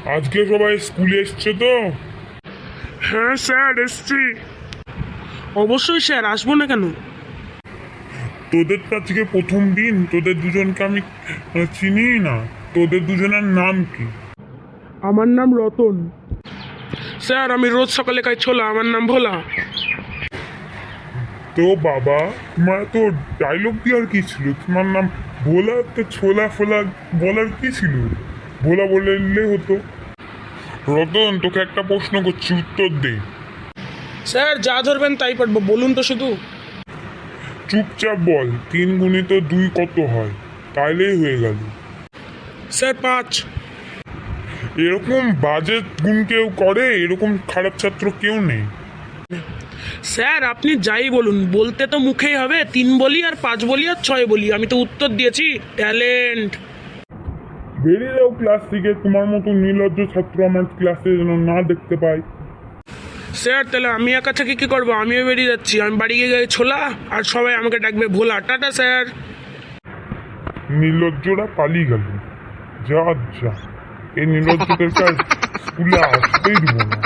আজকে সবাই স্কুলে এসছে তো? হ্যাঁ স্যার, এসছি। অবশ্যই স্যার, আসবো না কেন? তোদের তো আজকে প্রথম দিন, তোদের দুজনকে আমি চিনি না। তোদের দুজনের নাম কি? আমার নাম রতন। স্যার, আমি রোজ সকালে খাই ছোলা, আমার নাম ভোলা। তো বাবা, তোমার তো ডায়লগ দেওয়ার কি ছিল? তোমার নাম ভোলা, তো ছোলা ফোলা বলার কি ছিল? ভোলা বললে হতো। রতন, তোকে একটা প্রশ্ন করছি, উত্তর দে। স্যার, যা ধরবেন তাই পারবো, বলুন তো শুধু। চুপচাপ বল, 3 × 2 কত হয়? তাইলেই হয়ে গেল। স্যার, 5। এরকম বাজে গুণ কেউ করে? এরকম খারাপ ছাত্র কেউ নেই। স্যার, আপনি যাই বলুন, বলতে তো মুখেই হবে। 3 বলি আর 5 বলি আর 6 বলি, আমি তো উত্তর দিয়েছি। ট্যালেন্ট। বেরিয়ে যাও ক্লাস থেকে, তোমার মতো নির্লজ্জ ছাত্র আমার ক্লাসে যেন না দেখতে পাই। স্যার, তাহলে আমি একা থেকে কি করবো? আমিও বেরিয়ে যাচ্ছি। আমি বাড়ি গিয়ে গাই ছোলা, আর সবাই আমাকে ডাকবে ভোলা। Tata sir. নির্লজ্জরা পালিয়ে গেল। যা যা, এই নির্লজ্জদেরকে আর স্কুলে আসতেই দিব না।